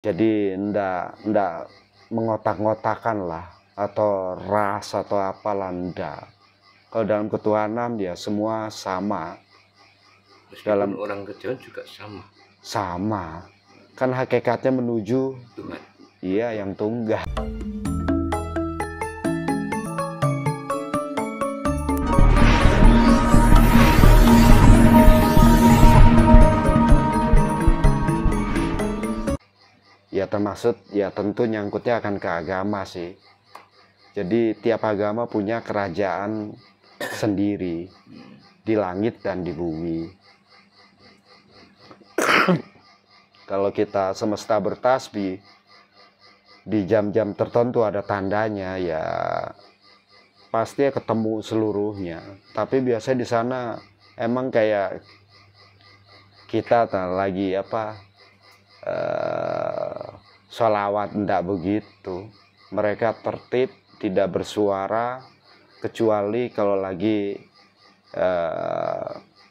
Jadi ndak mengotak-ngotakan lah atau ras atau apalah ndak. Kalau dalam ketuhanan ya semua sama. Meskipun Dalam orang kejauhan juga sama. Kan hakikatnya menuju Tuhan. Iya, yang tunggal. Ya termasuk ya tentu nyangkutnya akan ke agama sih. Jadi tiap agama punya kerajaan sendiri di langit dan di bumi. Kalau kita semesta bertasbih di jam-jam tertentu ada tandanya ya pasti ketemu seluruhnya. Tapi biasanya di sana emang kayak kita lagi sholawat, ndak begitu. Mereka tertib, tidak bersuara kecuali kalau lagi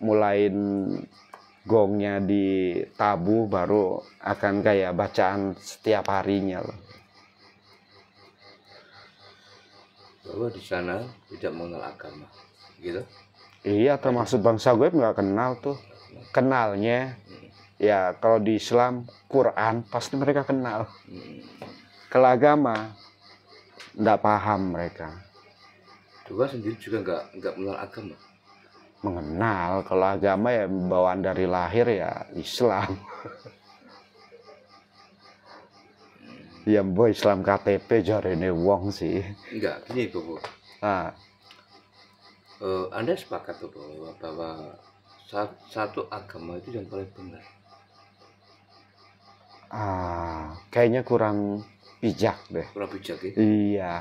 mulain gongnya ditabuh baru akan kayak bacaan setiap harinya loh. Bahwa di sana tidak mengenal agama, gitu. Iya, termasuk bangsa gue nggak kenal tuh. Kenalnya ya kalau di Islam Quran pasti mereka kenal. Kalau agama nggak paham mereka. Dua sendiri juga nggak mengenal agama. Mengenal, kalau agama ya bawaan dari lahir ya Islam. Ya boy Islam KTP jarene wong sih. Enggak, gini Bobo. Nah, Anda sepakat bahwa satu agama itu yang paling benar. kayaknya kurang bijak deh. Kurang bijak ya? Iya.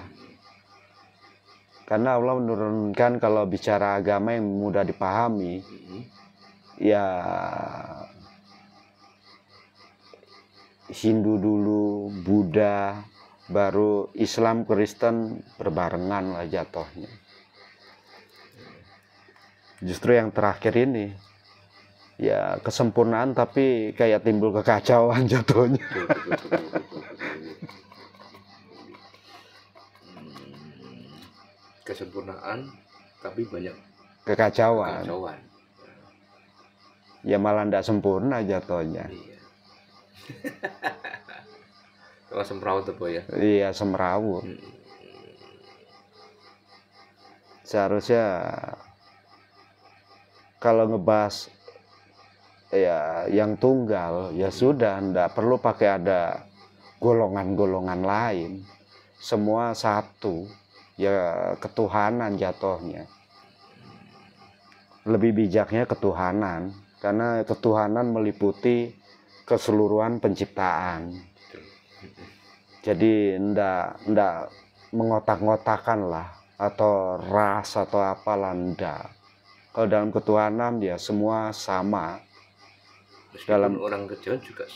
Karena Allah menurunkan kalau bicara agama yang mudah dipahami, ya Hindu dulu, Buddha, baru Islam, Kristen berbarengan lah jatuhnya. Justru yang terakhir ini, ya kesempurnaan tapi kayak timbul kekacauan jatuhnya. Kesempurnaan tapi banyak Kekacauan. Ya malah ndak sempurna jatuhnya. Iya. Kalau semrawut apa ya? Iya, semrawut. Seharusnya kalau ngebahas ya yang tunggal ya sudah, ndak perlu pakai ada golongan-golongan lain. Semua satu, ya ketuhanan jatuhnya. Lebih bijaknya ketuhanan, karena ketuhanan meliputi keseluruhan penciptaan. Jadi ndak mengotak-ngotakan lah atau ras atau apalah ndak. Kalau dalam ketuhanan ya semua sama. Meskipun dalam orang kejauhan juga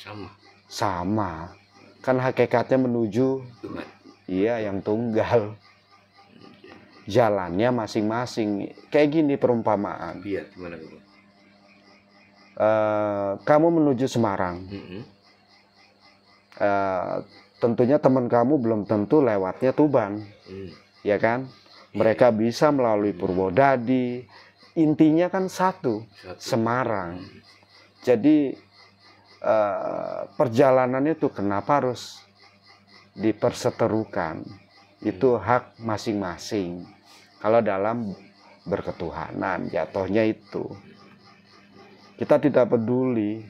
sama. Kan hakikatnya menuju Tuhan. Iya, yang tunggal. Jalannya masing-masing. Kayak gini perumpamaan. Iya, gimana itu? Kamu menuju Semarang. Tentunya teman kamu belum tentu lewatnya Tuban. Ya kan? Mereka bisa melalui Purwodadi. Intinya kan satu. Semarang. Jadi perjalanannya tuh kenapa harus diperseterukan? Itu hak masing-masing. Kalau dalam berketuhanan jatuhnya itu. Kita tidak peduli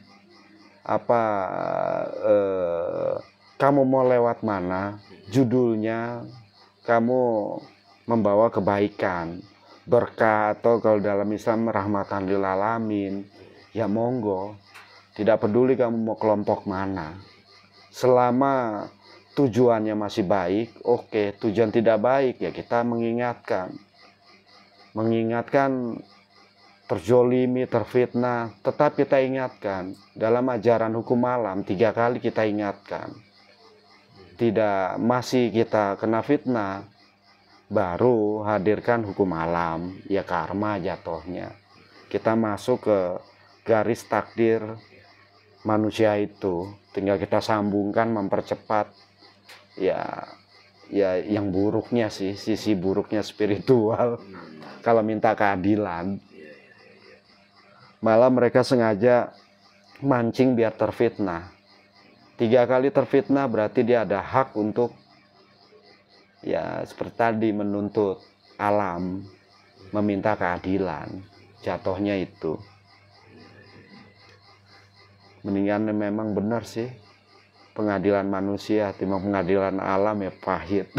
kamu mau lewat mana, judulnya kamu membawa kebaikan, berkah, atau kalau dalam Islam rahmatan lil alamin, ya monggo. Tidak peduli kamu mau kelompok mana. Selama tujuannya masih baik, oke. Tujuan tidak baik, ya kita mengingatkan. Terzolimi, terfitnah, tetap kita ingatkan. Dalam ajaran hukum alam 3 kali kita ingatkan. Tidak masih kita kena fitnah, baru hadirkan hukum alam, ya karma jatuhnya. Kita masuk ke garis takdir manusia itu. tinggal kita sambungkan, mempercepat. Ya yang buruknya sih, sisi buruknya spiritual. Kalau minta keadilan, malah mereka sengaja mancing biar terfitnah. 3 kali terfitnah berarti dia ada hak untuk, ya seperti tadi, menuntut alam, meminta keadilan. Jatuhnya itu. Mendingan memang benar sih, pengadilan manusia timbang pengadilan alam, ya pahit.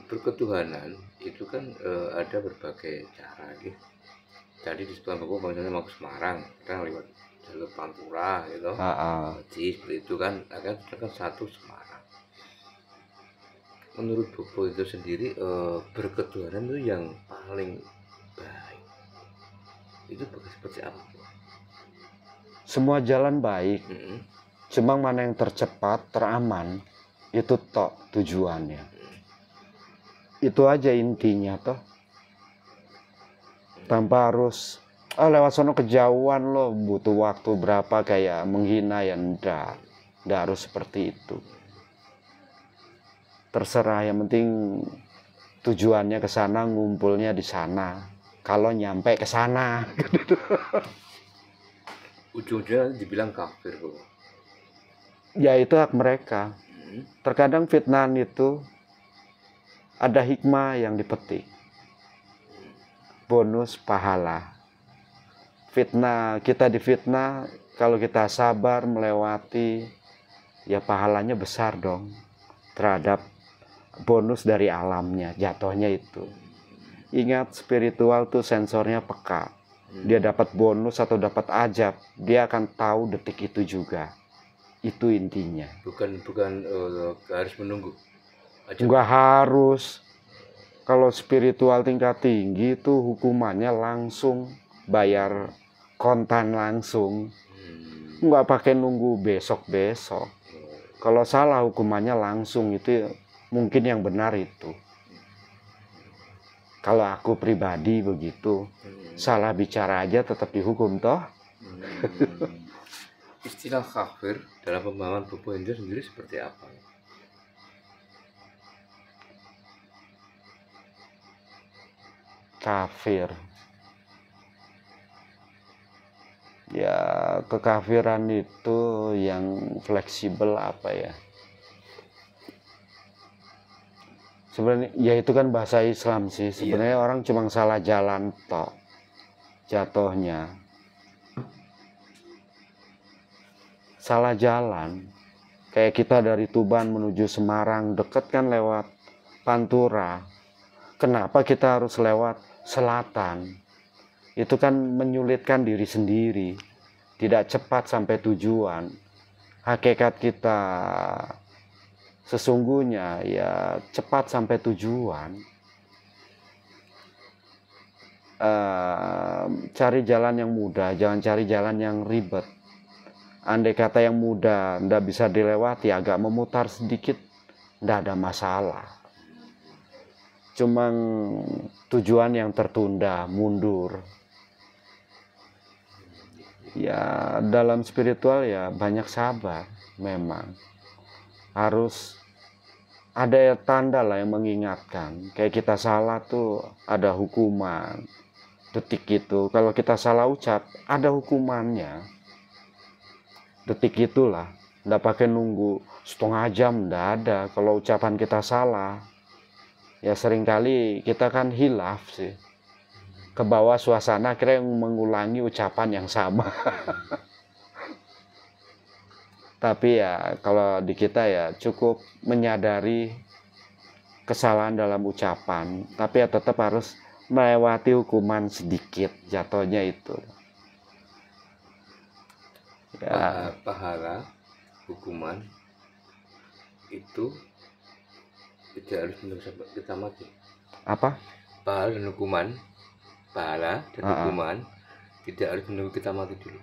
Berketuhanan itu kan ada berbagai cara gitu. Jadi di sebelah Papua misalnya mau ke Semarang, kadang lewat jalur Pantura gitu. Jadi seperti itu kan, akan satu Semarang. Menurut Bobo itu sendiri, berketuhanan itu yang paling baik itu seperti apa? Semua jalan baik, cuma mana yang tercepat, teraman, itu tok tujuannya. Itu aja intinya toh. Tanpa harus lewat sono kejauhan lo, butuh waktu berapa, kayak menghina, ya enggak harus seperti itu. Terserah, yang penting tujuannya ke sana, ngumpulnya di sana. Kalau nyampe ke sana, ujungnya dibilang kafir kok. Ya itu hak mereka. Terkadang fitnah itu ada hikmah yang dipetik. Bonus pahala. Fitnah, kita difitnah, kalau kita sabar melewati, ya pahalanya besar dong. Terhadap bonus dari alamnya, jatuhnya itu. Ingat, spiritual tuh sensornya peka. Dia dapat bonus atau dapat ajab, dia akan tahu detik itu juga. Itu intinya. Bukan harus menunggu. Enggak harus. Kalau spiritual tingkat tinggi itu hukumannya langsung, bayar kontan langsung. Enggak pakai nunggu besok-besok. Kalau salah hukumannya langsung, itu mungkin yang benar itu. Kalau aku pribadi begitu. Salah bicara aja tetap dihukum toh. Istilah kafir dalam pemahaman Bobo Hendra sendiri seperti apa? Kafir, ya kekafiran itu yang fleksibel apa ya? Sebenarnya ya itu kan bahasa Islam sih. Sebenarnya orang cuma salah jalan tok. Jatuhnya salah jalan. Kayak kita dari Tuban menuju Semarang, deket kan lewat Pantura. Kenapa kita harus lewat selatan? Itu kan menyulitkan diri sendiri. Tidak cepat sampai tujuan. Hakikat kita sesungguhnya ya cepat sampai tujuan. Cari jalan yang mudah, jangan cari jalan yang ribet. Andai kata yang mudah ndak bisa dilewati, agak memutar sedikit, ndak ada masalah. Cuma tujuan yang tertunda, mundur. Ya dalam spiritual ya banyak sabar, memang harus ada tanda lah yang mengingatkan. Kayak kita salah tuh ada hukuman. Detik itu, kalau kita salah ucap, ada hukumannya. Detik itulah, nggak pakai nunggu setengah jam, nggak ada. Kalau ucapan kita salah, ya seringkali kita kan hilaf sih. Ke bawah suasana, akhirnya mengulangi ucapan yang sama. Tapi ya kalau di kita ya cukup menyadari kesalahan dalam ucapan, tapi ya tetap harus melewati hukuman sedikit, jatuhnya itu. Ya. Pahala, hukuman itu tidak harus menunggu sampai kita mati. Apa? Pahala dan hukuman tidak harus menunggu kita mati dulu.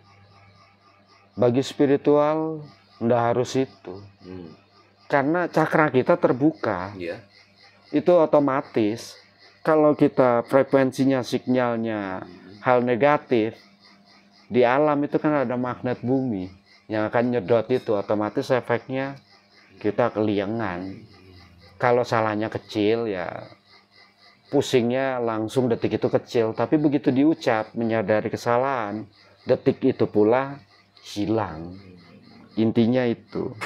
Bagi spiritual nggak harus itu. Karena cakra kita terbuka. Itu otomatis. Kalau kita frekuensinya, sinyalnya hal negatif, Di alam itu kan ada magnet bumi yang akan nyedot itu, otomatis efeknya kita keliengan. Kalau salahnya kecil ya pusingnya langsung detik itu kecil, tapi begitu diucap menyadari kesalahan, detik itu pula hilang. Intinya itu.